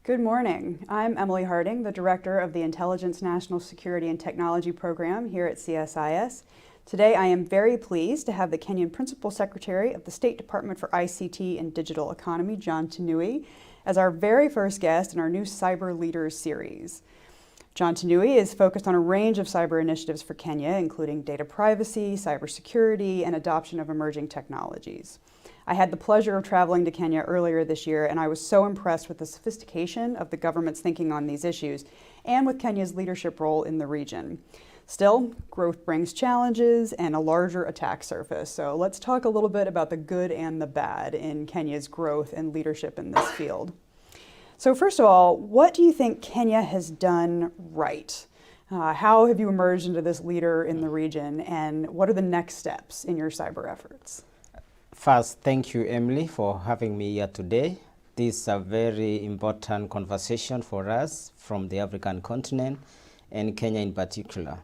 Good morning. I'm Emily Harding, the Director of the Intelligence National Security and Technology Program here at CSIS. Today I am very pleased to have the Kenyan Principal Secretary of the State Department for ICT and Digital Economy, John Tanui, as our very first guest in our new Cyber Leaders series. John Tanui is focused on a range of cyber initiatives for Kenya, including data privacy, cybersecurity, and adoption of emerging technologies. I had the pleasure of traveling to Kenya earlier this year, and I was so impressed with the sophistication of the government's thinking on these issues and with Kenya's leadership role in the region. Still, growth brings challenges and a larger attack surface. So let's talk a little bit about the good and the bad in Kenya's growth and leadership in this field. So first of all, what do you think Kenya has done right? How have you emerged into this leader in the region, and what are the next steps in your cyber efforts? First, thank you, Emily, for having me here today. This is a very important conversation for us from the African continent and Kenya in particular.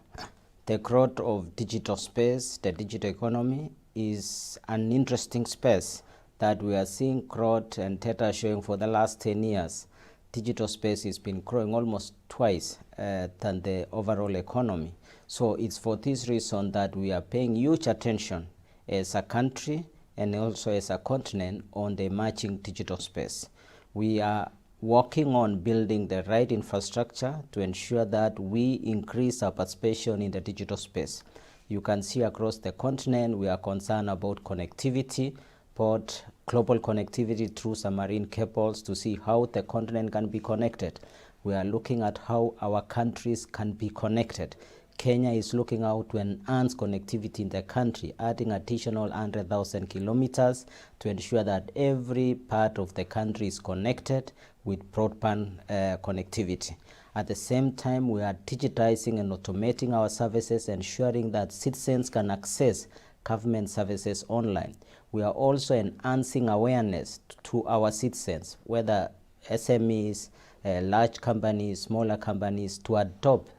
The growth of digital space, the digital economy, is an interesting space that we are seeing growth and data showing for the last 10 years. Digital space has been growing almost twice than the overall economy. So it's for this reason that we are paying huge attention as a country and also as a continent on the emerging digital space. We are working on building the right infrastructure to ensure that we increase our participation in the digital space. You can see across the continent we are concerned about connectivity, both global connectivity through submarine cables to see how the continent can be connected. We are looking at how our countries can be connected. Kenya is looking out to enhance connectivity in the country, adding additional 100,000 kilometers to ensure that every part of the country is connected with broadband connectivity. At the same time, we are digitizing and automating our services, ensuring that citizens can access government services online. We are also enhancing awareness to our citizens, whether SMEs, large companies, smaller companies, to adopt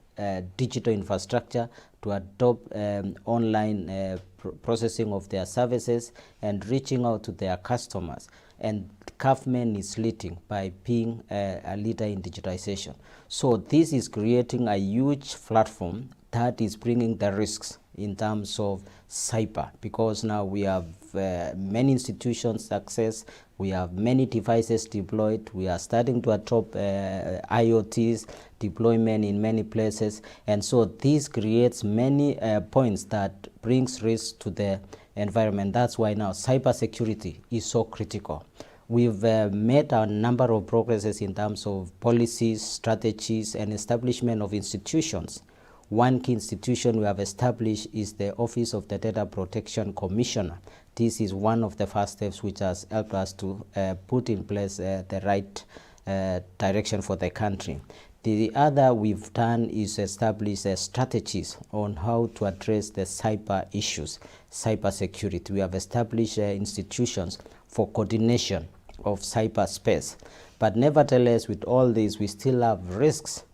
digital infrastructure, to adopt online processing of their services and reaching out to their customers. And government is leading by being a leader in digitization. So this is creating a huge platform that is bringing the risks in terms of cyber, because now we have many institutions access, we have many devices deployed, we are starting to adopt IoTs deployment in many places, and so this creates many points that brings risk to the environment. That's why now cybersecurity is so critical. We've made a number of progresses in terms of policies, strategies, and establishment of institutions. One key institution we have established is the Office of the Data Protection Commissioner. This is one of the first steps which has helped us to put in place the right direction for the country. The other we've done is establish strategies on how to address the cyber issues, cyber security. We have established institutions for coordination of cyberspace. But nevertheless, with all this, we still have risks.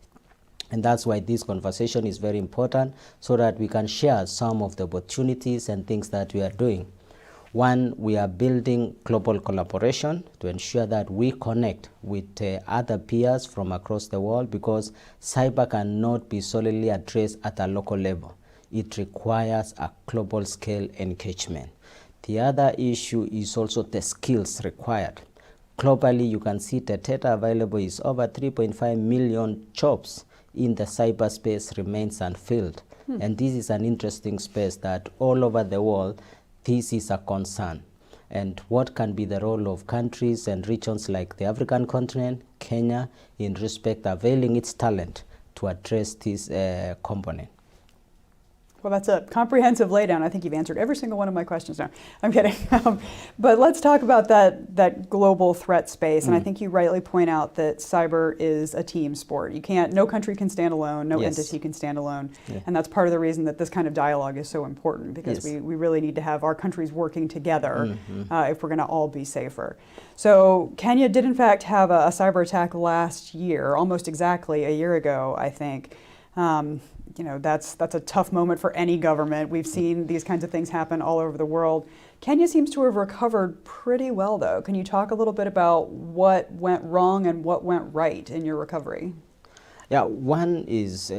And that's why this conversation is very important, so that we can share some of the opportunities and things that we are doing. One, we are building global collaboration to ensure that we connect with other peers from across the world, because cyber cannot be solely addressed at a local level. It requires a global scale engagement. The other issue is also the skills required. Globally, you can see the data available is over 3.5 million jobs in the cyberspace remains unfilled. And this is an interesting space that all over the world, this is a concern. And what can be the role of countries and regions like the African continent, Kenya, in respect availing its talent to address this component? Well, that's a comprehensive laydown. I think you've answered every single one of my questions now. I'm kidding. But let's talk about that global threat space. And I think you rightly point out that cyber is a team sport. No country can stand alone, no entity can stand alone. Yeah. And that's part of the reason that this kind of dialogue is so important, because we really need to have our countries working together if we're going to all be safer. So Kenya did in fact have a cyber attack last year, almost exactly a year ago, I think. that's a tough moment for any government. We've seen these kinds of things happen all over the world. Kenya seems to have recovered pretty well, though. Can you talk a little bit about what went wrong and what went right in your recovery? Yeah, one is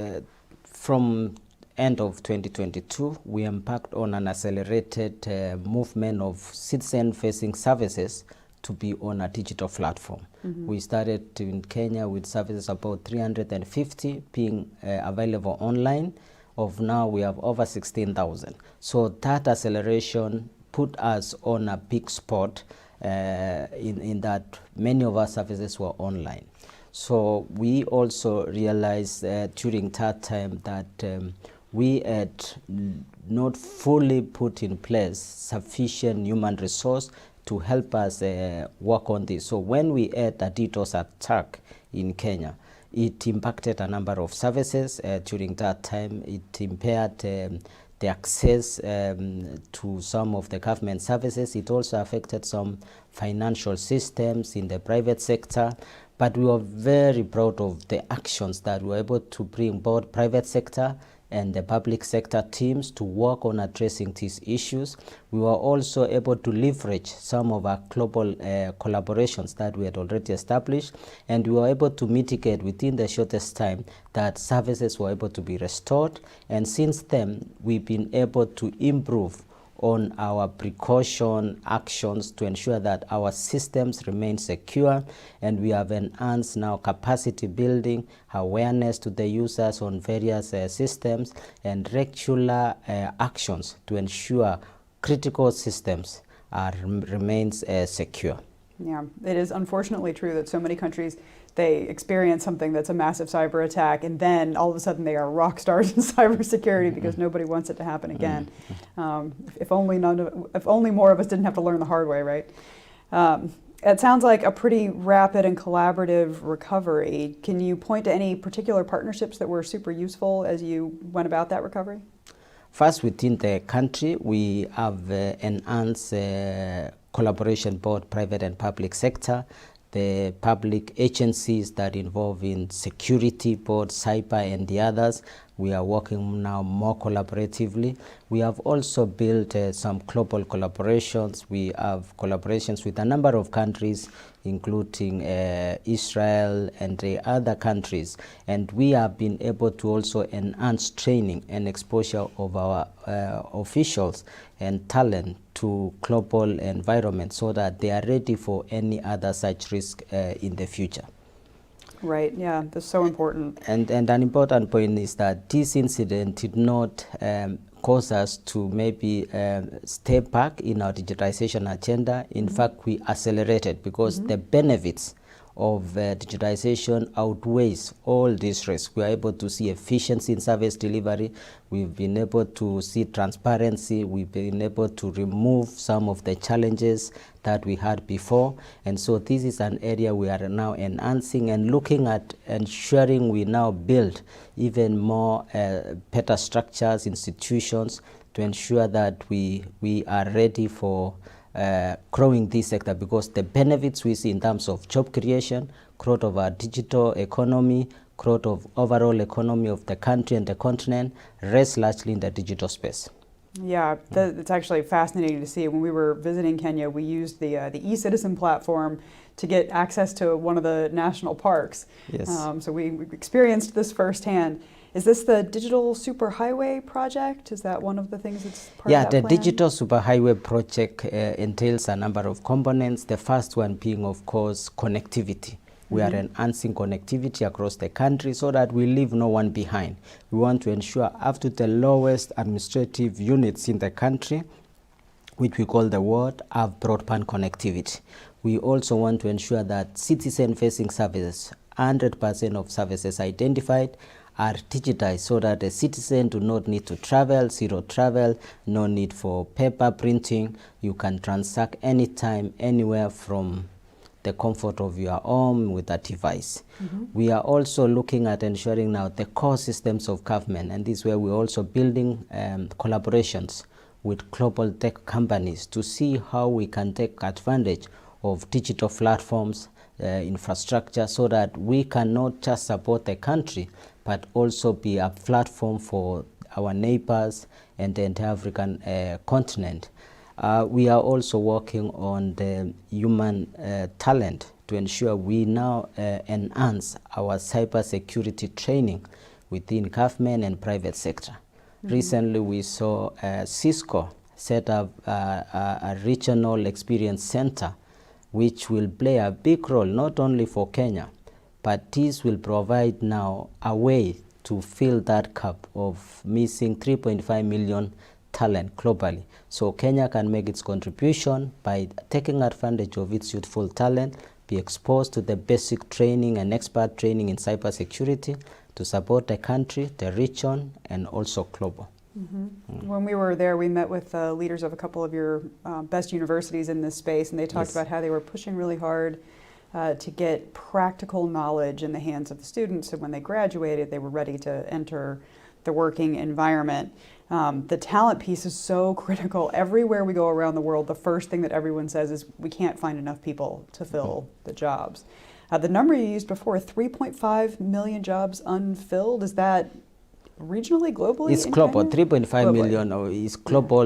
from end of 2022, we embarked on an accelerated movement of citizen-facing services to be on a digital platform. We started in Kenya with services about 350 being available online. Of now, we have over 16,000. So that acceleration put us on a big spot in that many of our services were online. So we also realized during that time that we had not fully put in place sufficient human resource to help us work on this. So when we had a DDoS attack in Kenya, it impacted a number of services during that time. It impaired the access to some of the government services. It also affected some financial systems in the private sector. But we were very proud of the actions that we were able to bring both private sector and the public sector teams to work on addressing these issues. We were also able to leverage some of our global collaborations that we had already established, and we were able to mitigate within the shortest time that services were able to be restored. And since then, we've been able to improve on our precaution actions to ensure that our systems remain secure, and we have enhanced now capacity building, awareness to the users on various systems, and regular actions to ensure critical systems remains secure. Yeah, it is unfortunately true that so many countries, they experience something that's a massive cyber attack, and then all of a sudden they are rock stars in cybersecurity because nobody wants it to happen again. If only more of us didn't have to learn the hard way, right? It sounds like a pretty rapid and collaborative recovery. Can you point to any particular partnerships that were super useful as you went about that recovery? First, within the country, we have enhanced collaboration, both private and public sector. The public agencies that involve in security, both cyber and the others, we are working now more collaboratively. We have also built some global collaborations. We have collaborations with a number of countries, including Israel and the other countries. And we have been able to also enhance training and exposure of our officials and talent to global environment so that they are ready for any other such risk in the future. Right, yeah, that's so important. And an important point is that this incident did not cause us to maybe step back in our digitization agenda. In fact, we accelerated because the benefits of digitization outweighs all these risks. We are able to see efficiency in service delivery. We've been able to see transparency. We've been able to remove some of the challenges that we had before. And so this is an area we are now enhancing and looking at ensuring we now build even more better structures, institutions to ensure that we are ready for growing this sector, because the benefits we see in terms of job creation, growth of our digital economy, growth of overall economy of the country and the continent rests largely in the digital space. Yeah, it's actually fascinating to see. When we were visiting Kenya, we used the e-citizen platform to get access to one of the national parks. Yes. So we experienced this firsthand. Is this the Digital Superhighway project? Is that one of the things that's part of that plan? Yeah, the Digital Superhighway project entails a number of components. The first one being, of course, connectivity. We are enhancing connectivity across the country so that we leave no one behind. We want to ensure up to the lowest administrative units in the country, which we call the ward, have broadband connectivity. We also want to ensure that citizen-facing services, 100% of services identified, are digitized so that the citizen do not need to travel, zero travel, no need for paper printing. You can transact anytime, anywhere from the comfort of your home with a device. We are also looking at ensuring now the core systems of government, and this is where we're also building collaborations with global tech companies to see how we can take advantage of digital platforms, infrastructure, so that we can not just support the country, but also be a platform for our neighbors and the entire African continent. We are also working on the human talent to ensure we now enhance our cybersecurity training within government and private sector. Recently, we saw Cisco set up a regional experience center, which will play a big role not only for Kenya, but this will provide now a way to fill that gap of missing 3.5 million talent globally. So Kenya can make its contribution by taking advantage of its youthful talent, be exposed to the basic training and expert training in cybersecurity to support the country, the region, and also global. When we were there, we met with leaders of a couple of your best universities in this space, and they talked about how they were pushing really hard to get practical knowledge in the hands of the students, so when they graduated, they were ready to enter the working environment. The talent piece is so critical. Everywhere we go around the world, the first thing that everyone says is we can't find enough people to fill the jobs. The number you used before, 3.5 million jobs unfilled, is that regionally, globally? It's global. 3.5 million is global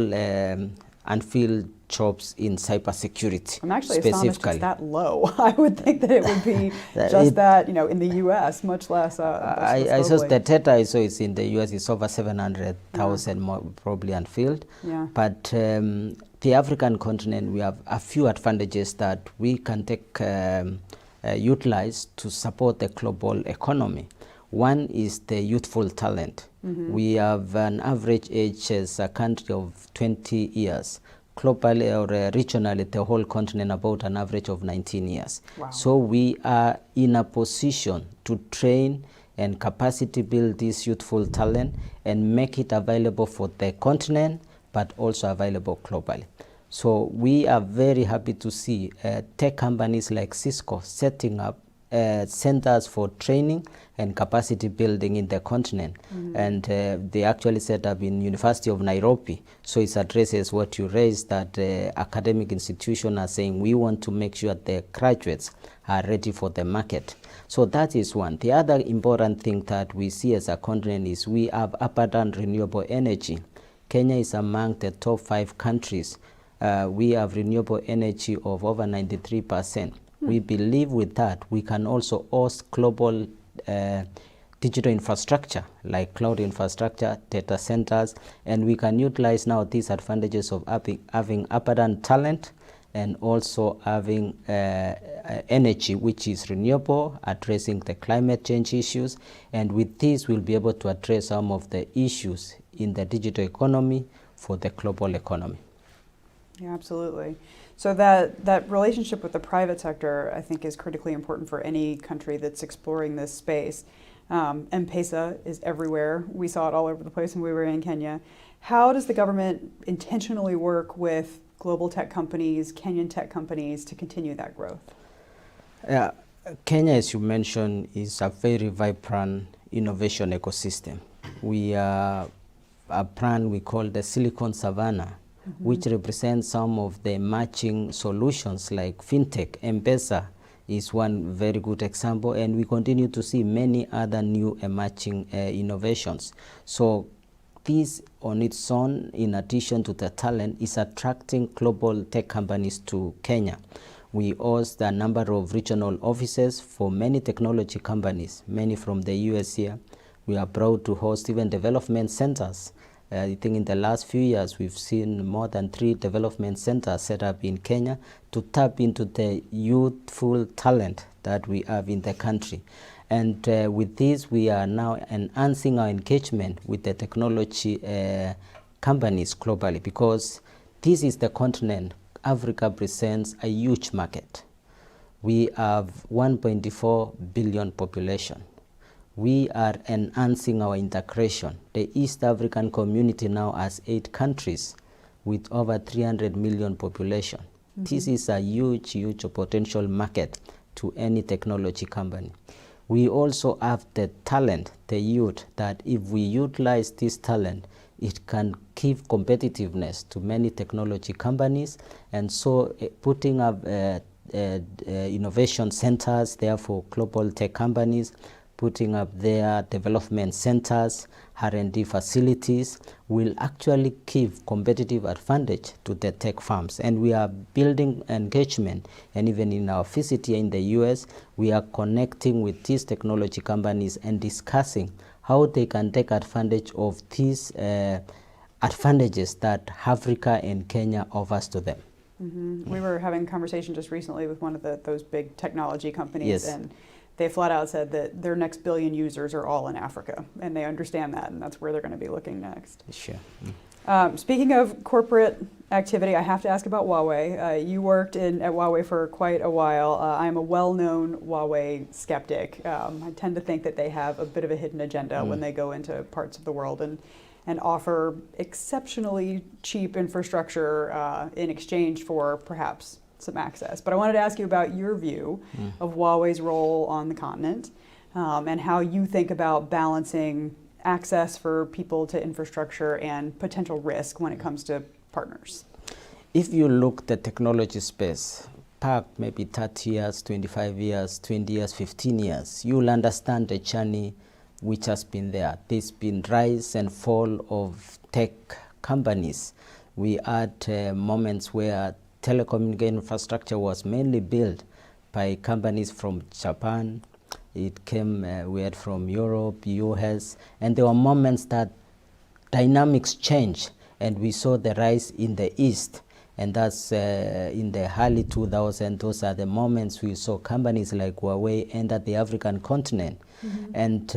unfilled jobs in cybersecurity. I'm actually astonished it's that low. I would think that it would be just that, in the U.S., much less. I saw the data I saw is in the U.S. is over 700,000 more probably unfilled. Yeah. But the African continent, we have a few advantages that we can take utilize to support the global economy. One is the youthful talent. We have an average age as a country of 20 years. Globally or regionally, the whole continent about an average of 19 years. Wow. So we are in a position to train and capacity build this youthful talent and make it available for the continent, but also available globally. So we are very happy to see tech companies like Cisco setting up centers for training and capacity building in the continent. And they actually set up in University of Nairobi. So it addresses what you raised, that academic institutions are saying we want to make sure the graduates are ready for the market. So that is one. The other important thing that we see as a continent is we have abundant renewable energy. Kenya is among the top 5 countries. We have renewable energy of over 93%. We believe with that we can also host global digital infrastructure like cloud infrastructure, data centers, and we can utilize now these advantages of having abundant talent and also having energy which is renewable, addressing the climate change issues, and with this we'll be able to address some of the issues in the digital economy for the global economy. Yeah, absolutely. So that relationship with the private sector, I think, is critically important for any country that's exploring this space. M-Pesa is everywhere. We saw it all over the place when we were in Kenya. How does the government intentionally work with global tech companies, Kenyan tech companies, to continue that growth? Yeah, Kenya, as you mentioned, is a very vibrant innovation ecosystem. We have a brand we call the Silicon Savannah, which represents some of the emerging solutions like fintech. M-Pesa is one very good example, and we continue to see many other new emerging innovations. So this on its own, in addition to the talent, is attracting global tech companies to Kenya. We host a number of regional offices for many technology companies, many from the US here. We are proud to host even development centers. I think in the last few years, we've seen more than 3 development centers set up in Kenya to tap into the youthful talent that we have in the country. And with this, we are now enhancing our engagement with the technology companies globally, because this is the continent. Africa presents a huge market. We have 1.4 billion population. We are enhancing our integration. The East African community now has 8 countries with over 300 million population. This is a huge, huge potential market to any technology company. We also have the talent, the youth, that if we utilize this talent, it can give competitiveness to many technology companies. And so putting up innovation centers there for global tech companies, putting up their development centers, R&D facilities, will actually give competitive advantage to the tech firms. And we are building engagement, and even in our visit here in the US, we are connecting with these technology companies and discussing how they can take advantage of these advantages that Africa and Kenya offers to them. Mm-hmm. We were having a conversation just recently with one of those big technology companies, Yes. and they flat out said that their next billion users are all in Africa, and they understand that, and that's where they're going to be looking next. Sure. Speaking of corporate activity, I have to ask about Huawei. You worked at Huawei for quite a while. I'm a well-known Huawei skeptic. I tend to think that they have a bit of a hidden agenda when they go into parts of the world and offer exceptionally cheap infrastructure in exchange for perhaps some access. But I wanted to ask you about your view of Huawei's role on the continent and how you think about balancing access for people to infrastructure and potential risk when it comes to partners. If you look at the technology space, back maybe 30 years, 25 years, 20 years, 15 years, you'll understand the journey which has been there. There's been rise and fall of tech companies. We had moments where telecommunication infrastructure was mainly built by companies from Japan. It came, we had from Europe, US, and there were moments that dynamics changed, and we saw the rise in the East, and that's in the early 2000s. Those are the moments we saw companies like Huawei enter the African continent. And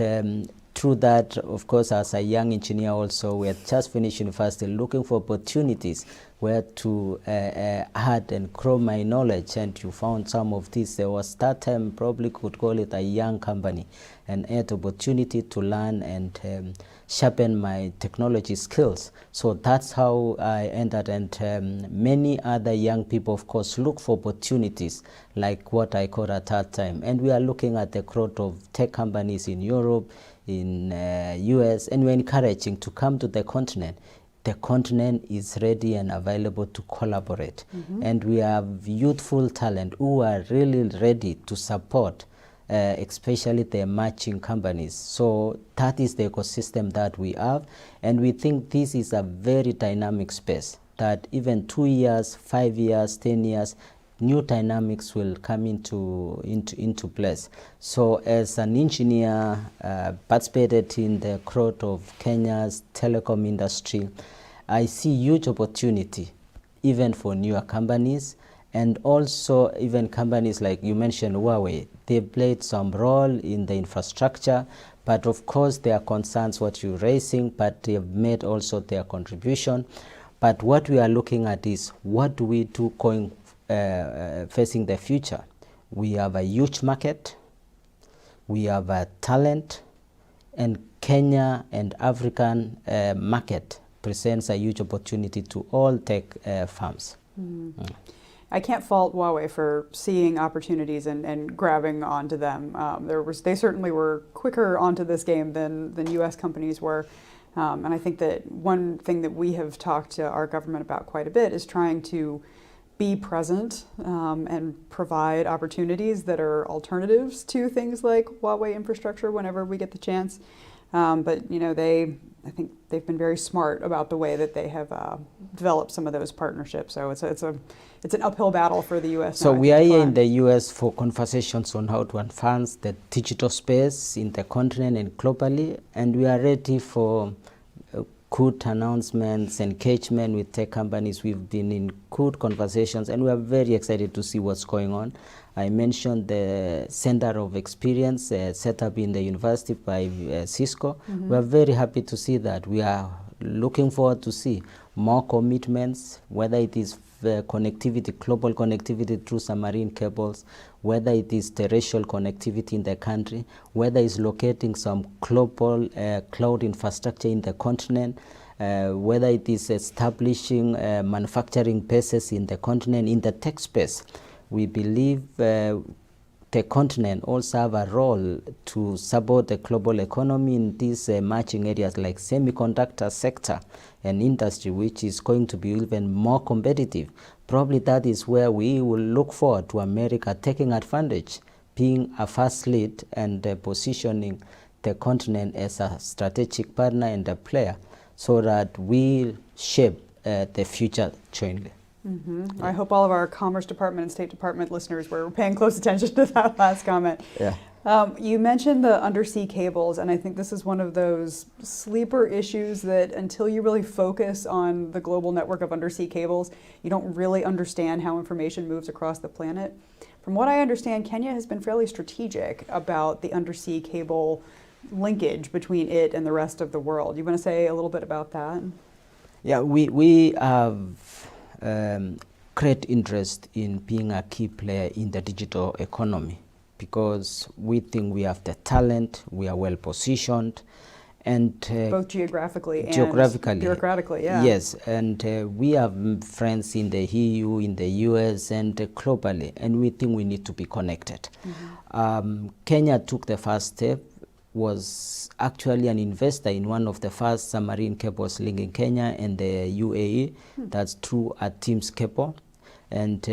through that, of course, as a young engineer also, we had just finished university looking for opportunities where to add and grow my knowledge, and you found some of this. There was that time, probably could call it a young company, and had opportunity to learn and sharpen my technology skills. So that's how I entered, and many other young people, of course, look for opportunities like what I called at that time. And we are looking at the growth of tech companies in Europe, in US, and we're encouraging to come to the continent. The continent is ready and available to collaborate. And we have youthful talent who are really ready to support especially the emerging companies. So that is the ecosystem that we have, and we think this is a very dynamic space that even 2 years, 5 years, 10 years, new dynamics will come into place. So as an engineer participated in the growth of Kenya's telecom industry, I see huge opportunity even for newer companies, and also even companies like you mentioned Huawei. They played some role in the infrastructure, but of course there are concerns what you're raising, but they have made also their contribution. But what we are looking at is what do we do going facing the future. We have a huge market, we have a talent, and Kenya and African market presents a huge opportunity to all tech firms. I can't fault Huawei for seeing opportunities and grabbing onto them. They certainly were quicker onto this game than U.S. companies were. And I think that one thing that we have talked to our government about quite a bit is trying to be present and provide opportunities that are alternatives to things like Huawei infrastructure whenever we get the chance. But you know, I think they've been very smart about the way that they have developed some of those partnerships. So it's an uphill battle for the U.S. So now, we are here in the U.S. for conversations on how to advance the digital space in the continent and globally, and we are ready for good announcements, engagement with tech companies. We've been in good conversations, and we are very excited to see what's going on. I mentioned the Center of Experience set up in the university by Cisco. We are very happy to see that. We are looking forward to see more commitments, whether it is connectivity, global connectivity through submarine cables, whether it is terrestrial connectivity in the country, whether it's locating some global cloud infrastructure in the continent, whether it is establishing manufacturing bases in the continent, in the tech space. We believe the continent also have a role to support the global economy in these emerging areas like semiconductor sector and industry, which is going to be even more competitive. Probably that is where we will look forward to America taking advantage being a first lead and positioning the continent as a strategic partner and a player so that we shape the future jointly. Mm-hmm. I hope all of our Commerce Department and State Department listeners were paying close attention to that last comment. Yeah. You mentioned the undersea cables, and I think this is one of those sleeper issues that until you really focus on the global network of undersea cables, you don't really understand how information moves across the planet. From what I understand, Kenya has been fairly strategic about the undersea cable linkage between it and the rest of the world. You want to say a little bit about that? Yeah, we have great interest in being a key player in the digital economy because we think we have the talent, we are well positioned, and both geographically and bureaucratically, yeah. Yes, and we have friends in the EU, in the US, and globally, and we think we need to be connected. Mm-hmm. Kenya took the first step, was actually an investor in one of the first submarine cables linking Kenya and the UAE. That's through a Teams cable. And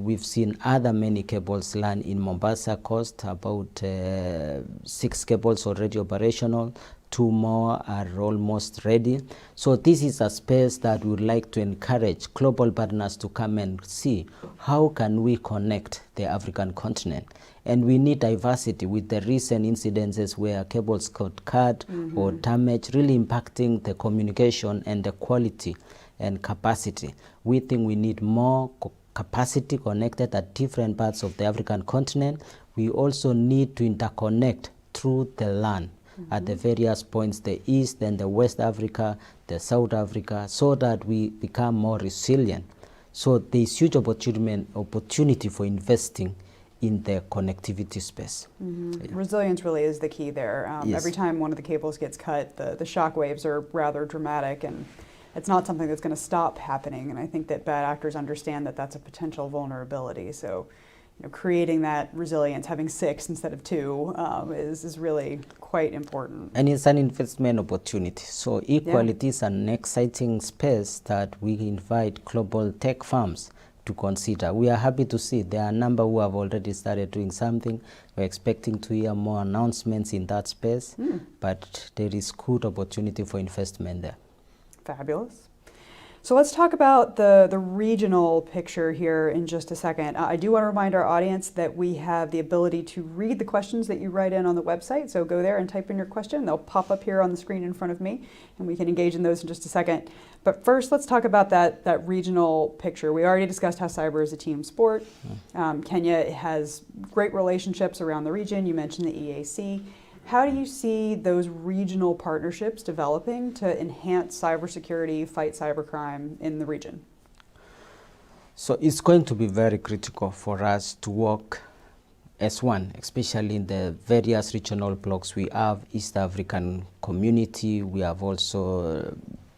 we've seen other many cables land in Mombasa coast, about 6 cables already operational, 2 more are almost ready. So this is a space that we would like to encourage global partners to come and see how can we connect the African continent. And we need diversity with the recent incidences where cables got cut or damaged, really impacting the communication and the quality and capacity. We think we need more capacity connected at different parts of the African continent. We also need to interconnect through the land at the various points, the East and the West Africa, the South Africa, so that we become more resilient. So there is huge opportunity for investing in the connectivity space. Yeah. Resilience really is the key there. Yes. Every time one of the cables gets cut, the shock waves are rather dramatic, and it's not something that's going to stop happening. And I think that bad actors understand that that's a potential vulnerability. So, creating that resilience, having 6 instead of 2, is really quite important. And it's an investment opportunity. So equally, it is an exciting space that we invite global tech firms to consider. We are happy to see there are a number who have already started doing something. We're expecting to hear more announcements in that space, but there is good opportunity for investment there. Fabulous. So let's talk about the regional picture here in just a second. I do want to remind our audience that we have the ability to read the questions that you write in on the website. So go there and type in your question. They'll pop up here on the screen in front of me, and we can engage in those in just a second. But first, let's talk about that regional picture. We already discussed how cyber is a team sport. Kenya has great relationships around the region. You mentioned the EAC. How do you see those regional partnerships developing to enhance cybersecurity, fight cybercrime in the region? So it's going to be very critical for us to work as one, especially in the various regional blocks. We have East African community, we have also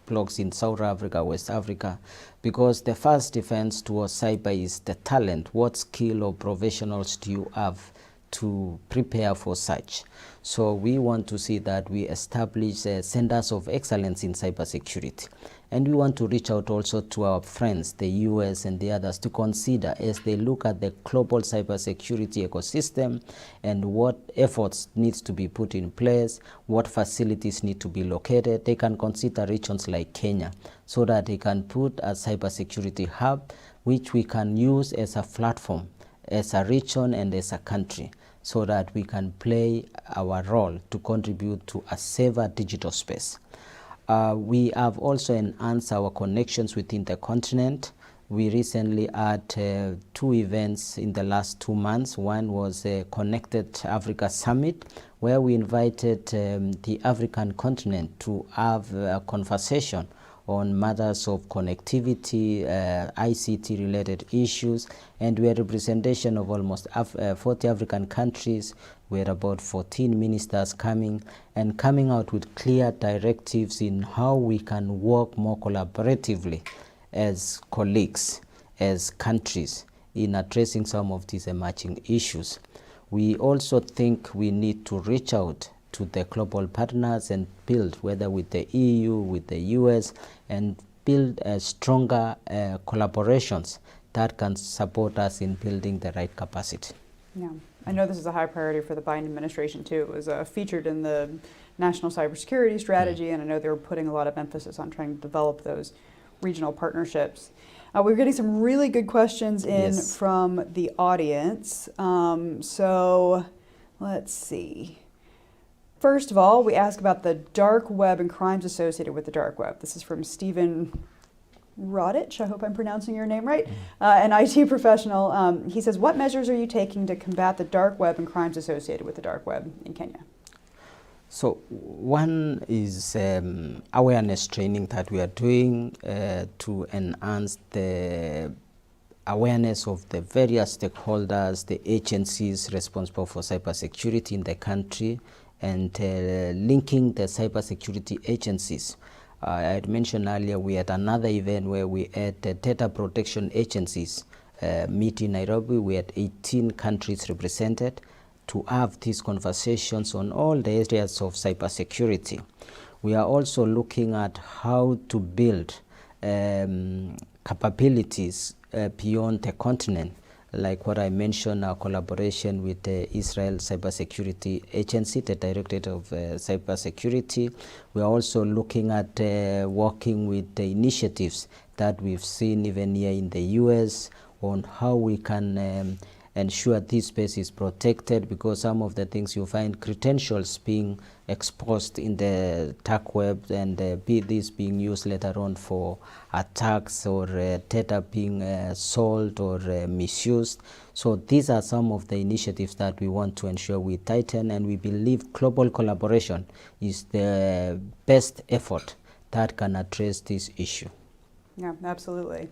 blocks in South Africa, West Africa, because the first defense towards cyber is the talent. What skill or professionals do you have to prepare for such? So we want to see that we establish centers of excellence in cybersecurity. And we want to reach out also to our friends, the US and the others, to consider as they look at the global cybersecurity ecosystem and what efforts needs to be put in place, what facilities need to be located. They can consider regions like Kenya so that they can put a cybersecurity hub which we can use as a platform, as a region and as a country, so that we can play our role to contribute to a safer digital space. We have also enhanced our connections within the continent. We recently had 2 events in the last 2 months. One was a Connected Africa Summit, where we invited the African continent to have a conversation on matters of connectivity, ICT-related issues, and we had representation of almost 40 African countries. We had about 14 ministers coming out with clear directives in how we can work more collaboratively as colleagues, as countries, in addressing some of these emerging issues. We also think we need to reach out to the global partners and build, whether with the EU, with the US, and build stronger collaborations that can support us in building the right capacity. Yeah. I know this is a high priority for the Biden administration too. It was featured in the national cybersecurity strategy, and I know they were putting a lot of emphasis on trying to develop those regional partnerships. We're getting some really good questions in from the audience. So let's see. First of all, we ask about the dark web and crimes associated with the dark web. This is from Stephen Rodich, I hope I'm pronouncing your name right, an IT professional. He says, what measures are you taking to combat the dark web and crimes associated with the dark web in Kenya? So one is awareness training that we are doing to enhance the awareness of the various stakeholders, the agencies responsible for cybersecurity in the country, and linking the cybersecurity agencies. I had mentioned earlier we had another event where we had the data protection agencies meet in Nairobi. We had 18 countries represented to have these conversations on all the areas of cybersecurity. We are also looking at how to build capabilities beyond the continent, like what I mentioned, our collaboration with the Israel Cybersecurity Agency, the Directorate of Cybersecurity. We are also looking at working with the initiatives that we've seen even here in the US on how we can ensure this space is protected, because some of the things you find credentials being exposed in the dark web, and this being used later on for attacks, or data being sold or misused. So these are some of the initiatives that we want to ensure we tighten, and we believe global collaboration is the best effort that can address this issue. Yeah, absolutely.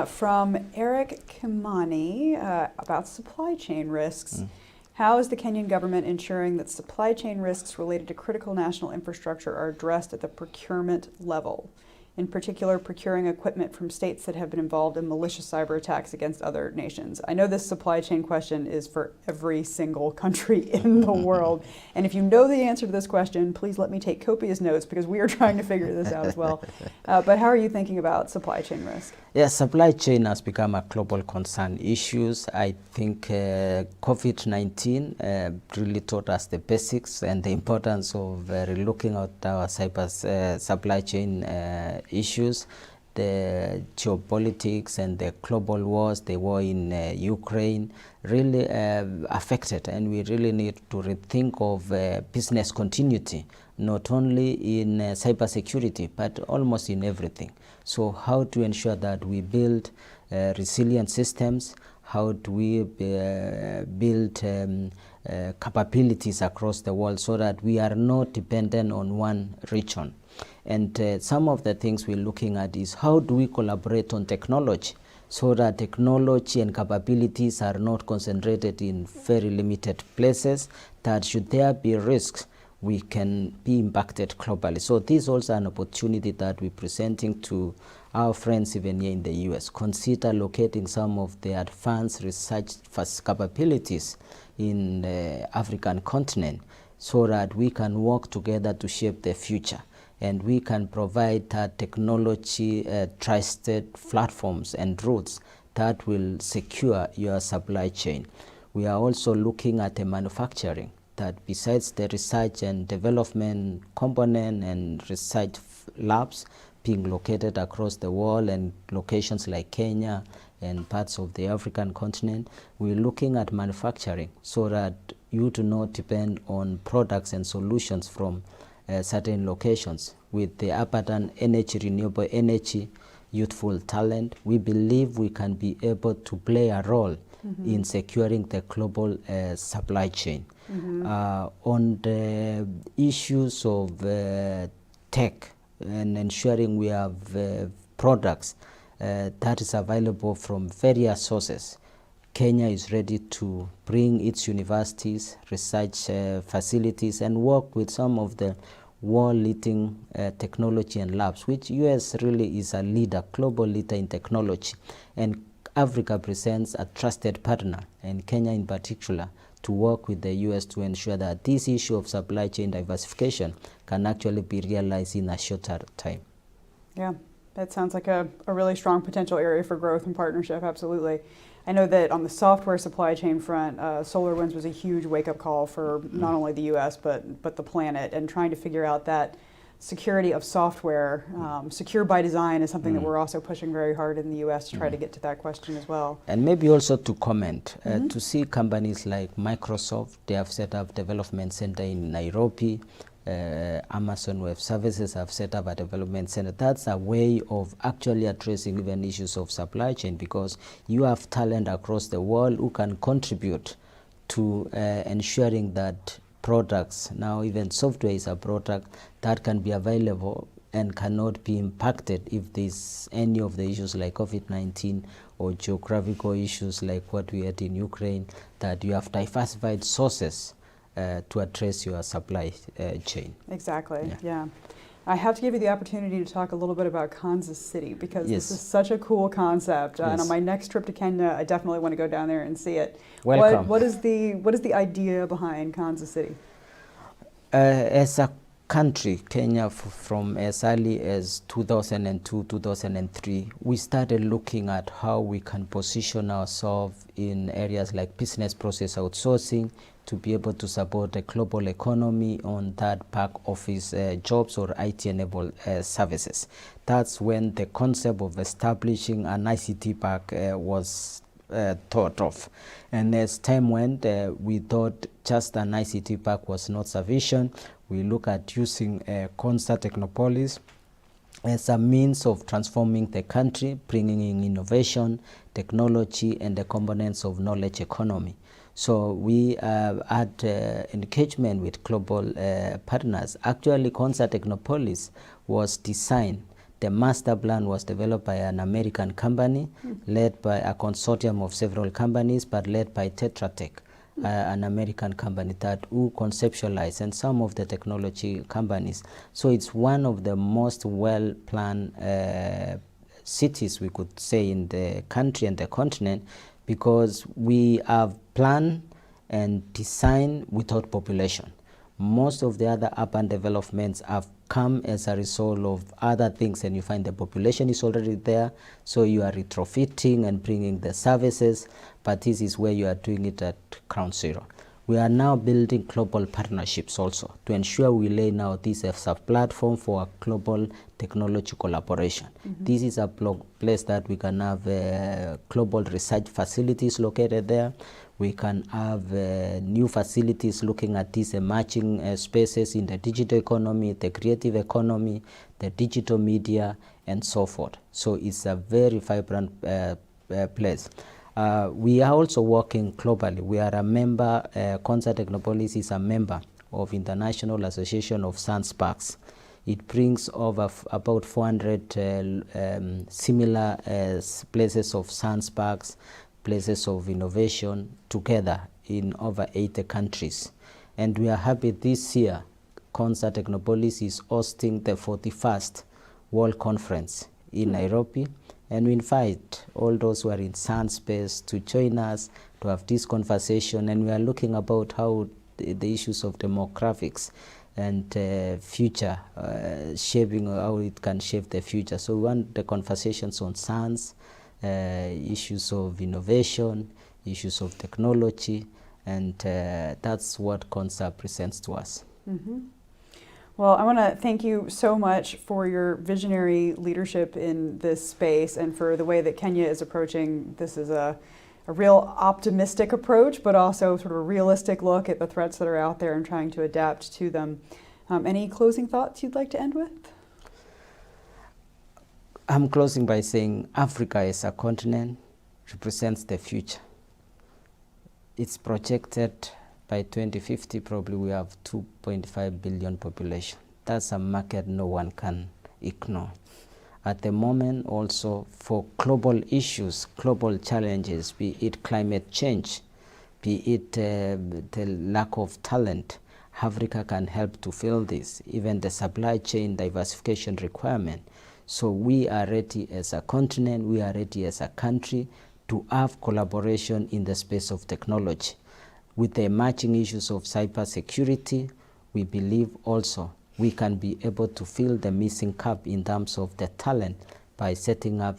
From Eric Kimani about supply chain risks. How is the Kenyan government ensuring that supply chain risks related to critical national infrastructure are addressed at the procurement level? In particular, procuring equipment from states that have been involved in malicious cyber attacks against other nations. I know this supply chain question is for every single country in the world. And if you know the answer to this question, please let me take copious notes, because we are trying to figure this out as well. But how are you thinking about supply chain risk? Yes, supply chain has become a global concern issues. I think COVID-19 really taught us the basics and the importance of looking at our supply chain issues. The geopolitics and the global wars, the war in Ukraine, really affected, and we really need to rethink of business continuity, not only in cybersecurity, but almost in everything. So how to ensure that we build resilient systems, how do we build capabilities across the world so that we are not dependent on one region. And some of the things we're looking at is how do we collaborate on technology, so that technology and capabilities are not concentrated in very limited places, that should there be risks, we can be impacted globally. So this is also an opportunity that we're presenting to our friends even here in the US. Consider locating some of the advanced research capabilities in the African continent, so that we can work together to shape the future. And we can provide technology trusted platforms and routes that will secure your supply chain. We are also looking at the manufacturing, that besides the research and development component and research labs being located across the world and locations like Kenya and parts of the African continent, we're looking at manufacturing so that you do not depend on products and solutions from certain locations. With the abundant energy, renewable energy, youthful talent, we believe we can be able to play a role in securing the global supply chain. On the issues of tech and ensuring we have products that is available from various sources, Kenya is ready to bring its universities, research facilities, and work with some of the world-leading technology and labs, which US really is a leader, global leader in technology. And Africa presents a trusted partner, and Kenya in particular, to work with the US to ensure that this issue of supply chain diversification can actually be realized in a shorter time. Yeah, that sounds like a really strong potential area for growth and partnership, absolutely. I know that on the software supply chain front, SolarWinds was a huge wake-up call for not only the U.S. but the planet, and trying to figure out that security of software, secure by design, is something that we're also pushing very hard in the U.S. to try to get to that question as well. And maybe also to comment, to see companies like Microsoft, they have set up development center in Nairobi. Amazon Web Services have set up a development center. That's a way of actually addressing even issues of supply chain, because you have talent across the world who can contribute to ensuring that products, now even software is a product that can be available and cannot be impacted if there's any of the issues like COVID-19 or geographical issues like what we had in Ukraine, that you have diversified sources to address your supply chain. Exactly, yeah. I have to give you the opportunity to talk a little bit about Kanza City, because this is such a cool concept. And on my next trip to Kenya, I definitely want to go down there and see it. Welcome. What is the idea behind Kanza City? As a country, Kenya, from as early as 2002, 2003, we started looking at how we can position ourselves in areas like business process outsourcing, to be able to support the global economy on that back office jobs or IT-enabled services. That's when the concept of establishing an ICT park was thought of. And as time went, we thought just an ICT park was not sufficient. We look at using Kanza Technopolis as a means of transforming the country, bringing in innovation, technology, and the components of knowledge economy. So we had engagement with global partners. Actually, Kanza Technopolis was designed. The master plan was developed by an American company, led by a consortium of several companies, but led by Tetra Tech, an American company that who conceptualized, and some of the technology companies. So it's one of the most well-planned cities, we could say, in the country and the continent, because we have planned and designed without population. Most of the other urban developments have come as a result of other things, and you find the population is already there, so you are retrofitting and bringing the services, but this is where you are doing it at ground zero. We are now building global partnerships also to ensure we lay now this as a platform for a global technology collaboration. This is a place that we can have global research facilities located there. We can have new facilities looking at these emerging spaces in the digital economy, the creative economy, the digital media, and so forth. So it's a very vibrant place. We are also working globally. We are a member, Kanza Technopolis is a member of International Association of Science Parks. It brings over about 400 similar places of science parks, places of innovation together in over 80 countries. And we are happy this year, Kanza Technopolis is hosting the 41st World Conference in Nairobi. And we invite all those who are in science space to join us to have this conversation. And we are looking about how the issues of demographics and future shaping, how it can shape the future. So we want the conversations on science, issues of innovation, issues of technology, and that's what Kanza presents to us. Well, I want to thank you so much for your visionary leadership in this space, and for the way that Kenya is approaching this as a real optimistic approach, but also sort of a realistic look at the threats that are out there and trying to adapt to them. Any closing thoughts you'd like to end with? I'm closing by saying Africa as a continent represents the future. It's projected by 2050, probably we have 2.5 billion population. That's a market no one can ignore. At the moment, also for global issues, global challenges, be it climate change, be it the lack of talent, Africa can help to fill this, even the supply chain diversification requirement. So we are ready as a continent, we are ready as a country to have collaboration in the space of technology. With the emerging issues of cybersecurity, we believe also we can be able to fill the missing gap in terms of the talent by setting up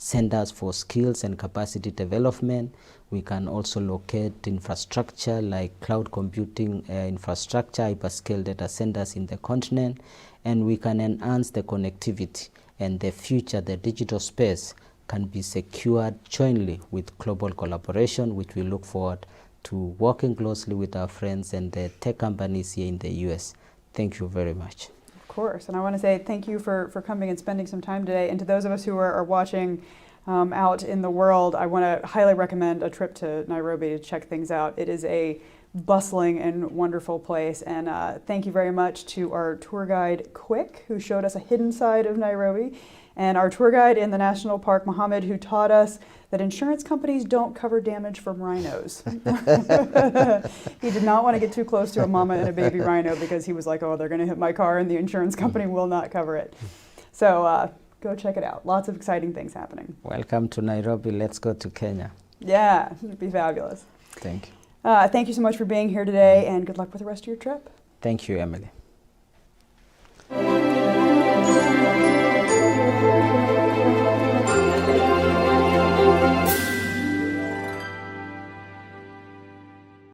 centers for skills and capacity development. We can also locate infrastructure like cloud computing infrastructure, hyperscale data centers in the continent, and we can enhance the connectivity, and the future, the digital space, can be secured jointly with global collaboration, which we look forward to working closely with our friends and the tech companies here in the US. Thank you very much. Of course, and I want to say thank you for coming and spending some time today. And to those of us who are watching out in the world, I want to highly recommend a trip to Nairobi to check things out. It is a bustling and wonderful place. And thank you very much to our tour guide, Quick, who showed us a hidden side of Nairobi, and our tour guide in the national park, Mohammed, who taught us that insurance companies don't cover damage from rhinos. He did not want to get too close to a mama and a baby rhino because he was like, oh, they're going to hit my car and the insurance company will not cover it. So go check it out. Lots of exciting things happening. Welcome to Nairobi. Let's go to Kenya. Yeah, it'd be fabulous. Thank you. Thank you so much for being here today, and good luck with the rest of your trip. Thank you, Emily.